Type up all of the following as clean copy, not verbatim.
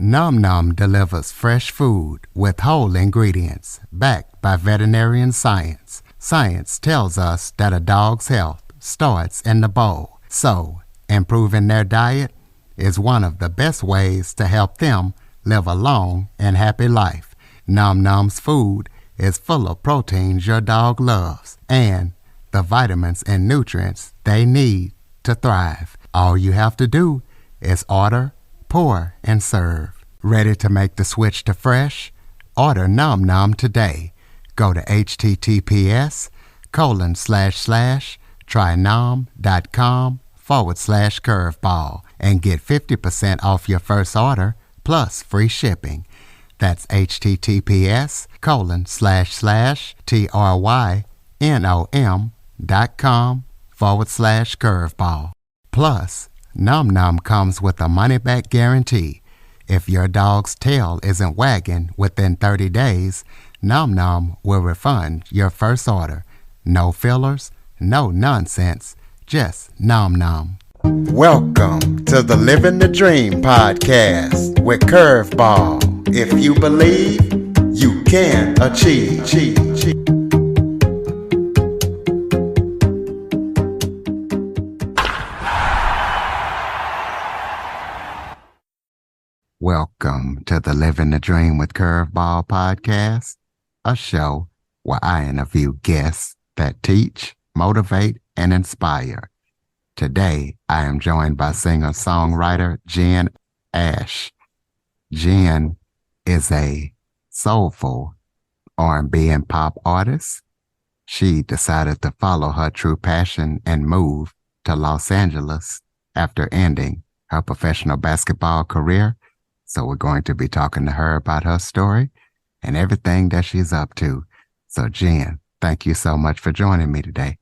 Nom Nom delivers fresh food with whole ingredients backed by veterinarian science. Science tells us that a dog's health starts in the bowl, so improving their diet is one of the best ways to help them live a long and happy life. Nom Nom's food is full of proteins your dog loves and the vitamins and nutrients they need to thrive. All you have to do is order, pour, and serve. Ready to make the switch to fresh? Order Nom Nom today. Go to https://trynom.com/curveball and get 50% off your first order plus free shipping. That's https://trynom.com/curveball. Plus, Nom Nom comes with a money-back guarantee. If your dog's tail isn't wagging within 30 days, Nom Nom will refund your first order. No fillers, no nonsense, just Nom Nom. Welcome to the Living the Dream podcast with Curveball. If you believe, you can achieve. Welcome to the Living the Dream with Curveball podcast, a show where I interview guests that teach, motivate, and inspire. Today, I am joined by singer-songwriter Jen Ash. Jen is a soulful R&B and pop artist. She decided to follow her true passion and move to Los Angeles after ending her professional basketball career. So we're going to be talking to her about her story and everything that she's up to. So Jen, thank you so much for joining me today.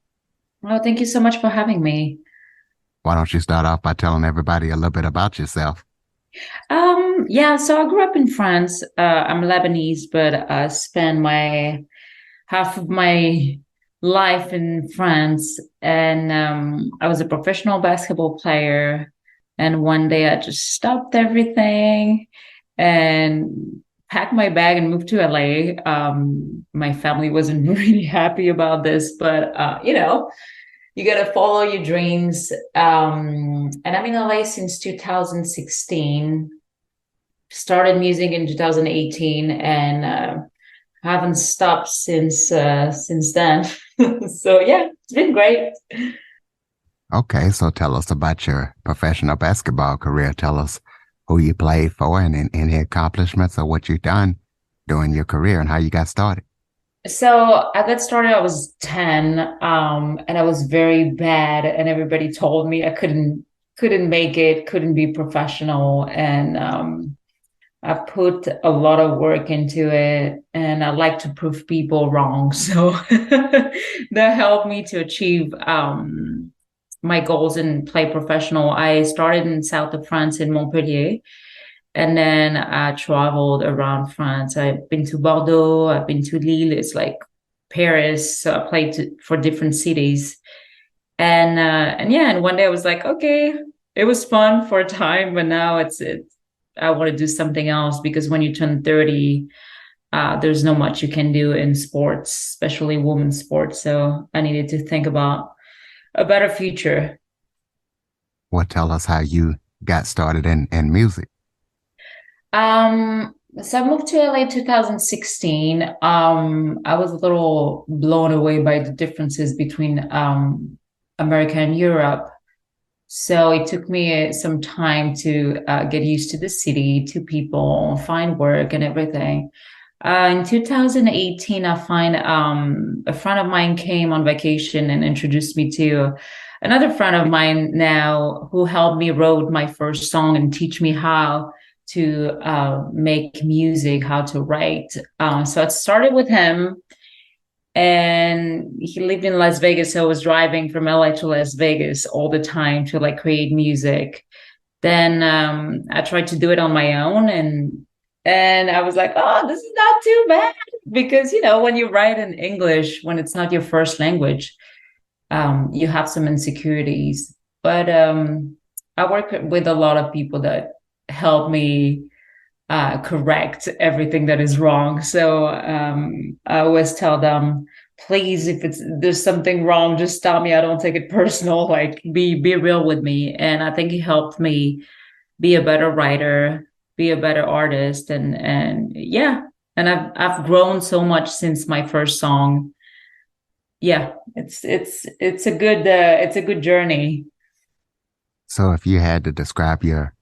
Oh, thank you so much for having me. Why don't you start off by telling everybody a little bit about yourself? So I grew up in France. I'm Lebanese, but I spent half of my life in France. And I was a professional basketball player. And one day I just stopped everything and packed my bag and moved to LA. My family wasn't really happy about this, but you got to follow your dreams. And I'm in LA since 2016. Started music in 2018 and haven't stopped since then. So yeah, it's been great. Okay, so tell us about your professional basketball career. Tell us who you played for and any accomplishments or what you've done during your career and how you got started. So I got started, I was 10, and I was very bad, and everybody told me I couldn't make it, couldn't be professional. And I put a lot of work into it, and I like to prove people wrong. So that helped me to achieve my goals and play professional. I started in south of France in Montpellier, and then I traveled around France. I've been to Bordeaux, I've been to Lille, it's like Paris. So I played for different cities. And one day I was like, okay, it was fun for a time, but now I want to do something else, because when you turn 30, there's not much you can do in sports, especially women's sports. So I needed to think about a better future. Well, tell us how you got started in music. So I moved to LA 2016. I was a little blown away by the differences between America and Europe. So it took me some time to get used to the city, to people, find work and everything. In 2018, I find a friend of mine came on vacation and introduced me to another friend of mine now, who helped me wrote my first song and teach me how to make music, how to write. So it started with him, and he lived in Las Vegas. So I was driving from LA to Las Vegas all the time to like create music. Then I tried to do it on my own, and I was like, oh, this is not too bad. Because, when you write in English, when it's not your first language, you have some insecurities. But I work with a lot of people that help me correct everything that is wrong. So I always tell them, please, if there's something wrong, just tell me. I don't take it personal. Like be real with me. And I think it helped me be a better writer, be a better artist, and yeah. And I've grown so much since my first song. Yeah, it's a good journey. So if you had to describe your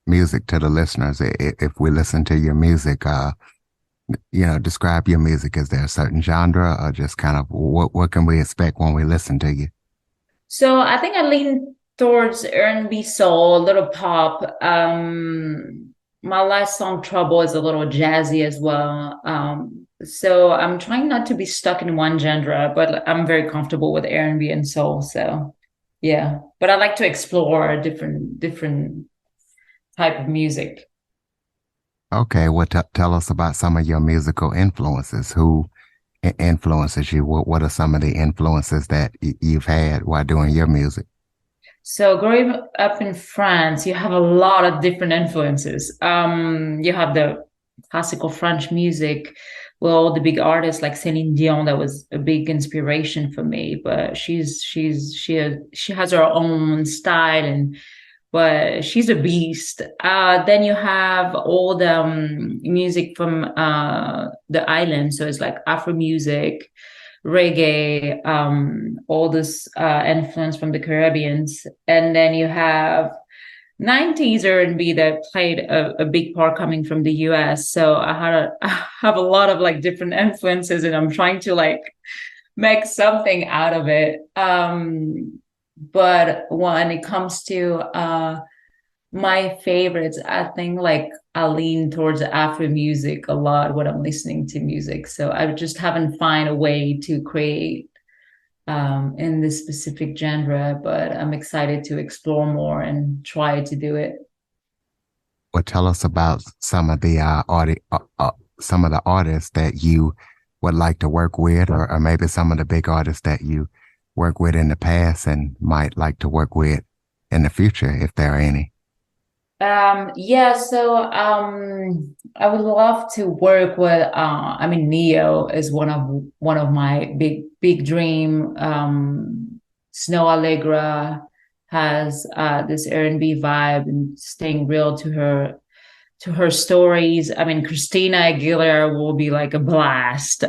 music to the listeners, if we listen to your music, describe your music. Is there a certain genre or just kind of what can we expect when we listen to you? So I think I lean towards R&B soul, a little pop. My last song, Trouble, is a little jazzy as well. So I'm trying not to be stuck in one genre, but I'm very comfortable with R&B and soul. So yeah, but I like to explore different type of music. Okay, well, tell us about some of your musical influences. Who influences you? What are some of the influences that you've had while doing your music? So growing up in France, you have a lot of different influences. You have the classical French music with all the big artists like Celine Dion. That was a big inspiration for me. But she has her own style, and but she's a beast. Then you have all the music from the island, so it's like Afro music, reggae, all this influence from the Caribbeans, and then you have 90s R&B that played a big part coming from the US. So I have a lot of like different influences, and I'm trying to like make something out of it. But when it comes to my favorites, I think like I lean towards Afro music a lot when I'm listening to music. So I just haven't find a way to create in this specific genre, but I'm excited to explore more and try to do it. Well, tell us about some of the artists that you would like to work with, or maybe some of the big artists that you work with in the past and might like to work with in the future, if there are any. Yeah, so I would love to work with I mean Neo is one of my big dream. Snow Allegra has this R&B vibe and staying real to her stories. I mean Christina Aguilera will be like a blast.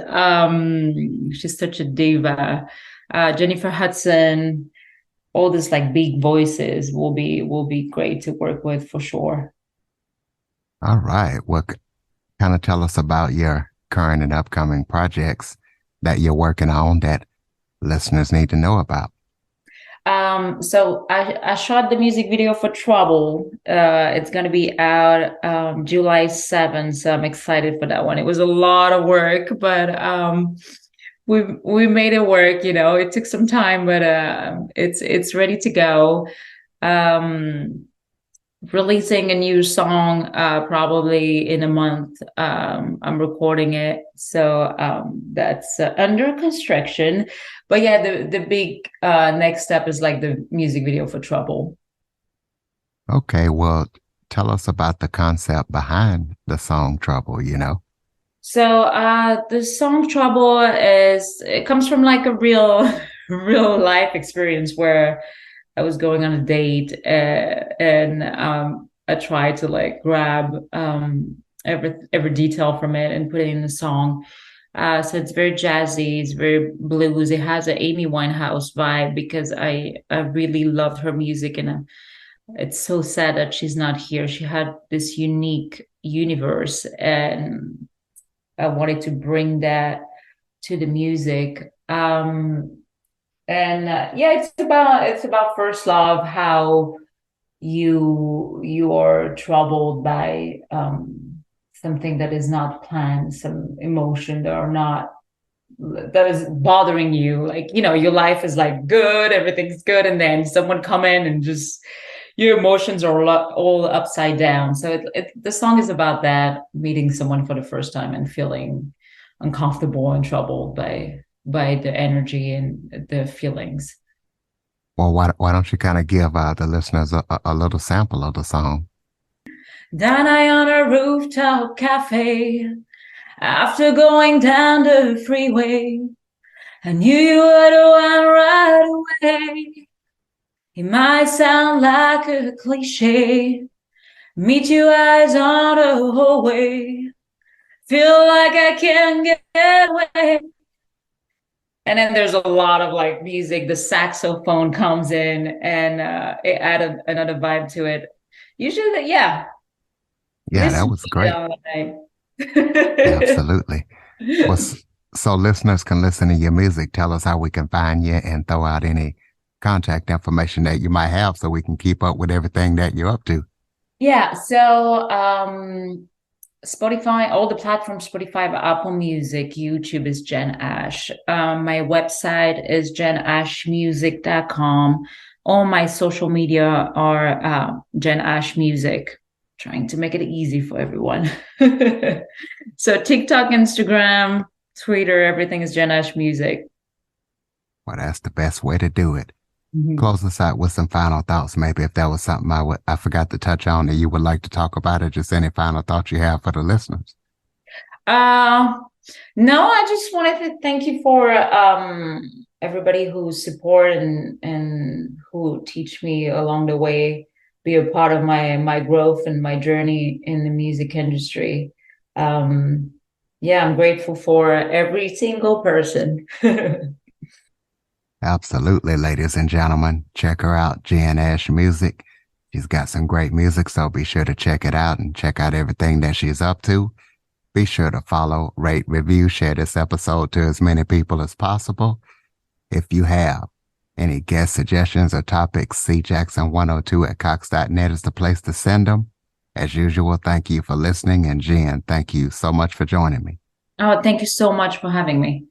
She's such a diva. Jennifer Hudson, all these like big voices will be great to work with for sure. All right. Well, kind of tell us about your current and upcoming projects that you're working on that listeners need to know about. So I shot the music video for Trouble. It's gonna be out July 7th, so I'm excited for that one. It was a lot of work, but we made it work, you know. It took some time, but it's ready to go. Um, Releasing a new song probably in a month. I'm recording it, so that's under construction. But yeah, the big next step is like the music video for Trouble. Okay. Well, tell us about the concept behind the song Trouble. So the song Trouble is it comes from like a real real life experience where I was going on a date and I tried to like grab every detail from it and put it in the song. So it's very jazzy, it's very blues. It has an Amy Winehouse vibe because I really loved her music, and it's so sad that she's not here. She had this unique universe, and I wanted to bring that to the music. And yeah, it's about first love, how you are troubled by something that is not planned, some emotion that are not that is bothering you. Like, you know, your life is like good, everything's good, and then someone come in and just your emotions are all upside down. So the song is about that, meeting someone for the first time and feeling uncomfortable and troubled by the energy and the feelings. Well, why don't you kind of give the listeners a little sample of the song? Down I on a rooftop cafe. After going down the freeway, I knew you would run right away. It might sound like a cliche. Meet you eyes on the hallway. Feel like I can't get away. And then there's a lot of like music. The saxophone comes in and it added another vibe to it. Usually, yeah, Yeah, that listen was to it great. all night. Absolutely. Well, so listeners can listen to your music. Tell us how we can find you and throw out any contact information that you might have so we can keep up with everything that you're up to. Yeah, so Spotify, all the platforms, Spotify, Apple Music, YouTube is Jen Ash. My website is jenashmusic.com. All my social media are Jen Ash Music, trying to make it easy for everyone. So TikTok, Instagram, Twitter, everything is Jen Ash Music. Well, that's the best way to do it. Mhm. Close us out with some final thoughts. Maybe if there was something I forgot to touch on that you would like to talk about, or just any final thoughts you have for the listeners. Uh, no, I just wanted to thank you for everybody who support and who teach me along the way, be a part of my growth and my journey in the music industry. Yeah, I'm grateful for every single person. Absolutely, ladies and gentlemen. Check her out, Jen Ash Music. She's got some great music, so be sure to check it out and check out everything that she's up to. Be sure to follow, rate, review, share this episode to as many people as possible. If you have any guest suggestions or topics, cjackson102@cox.net is the place to send them. As usual, thank you for listening. And Jen, thank you so much for joining me. Oh, thank you so much for having me.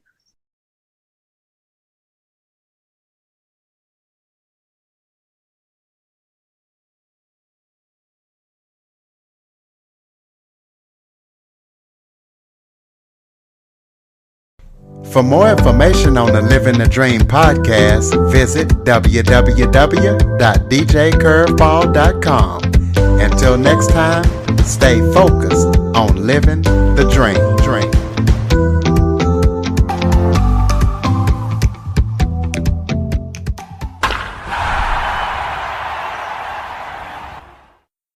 For more information on the Living the Dream podcast, visit www.djcurveball.com. Until next time, stay focused on living the dream.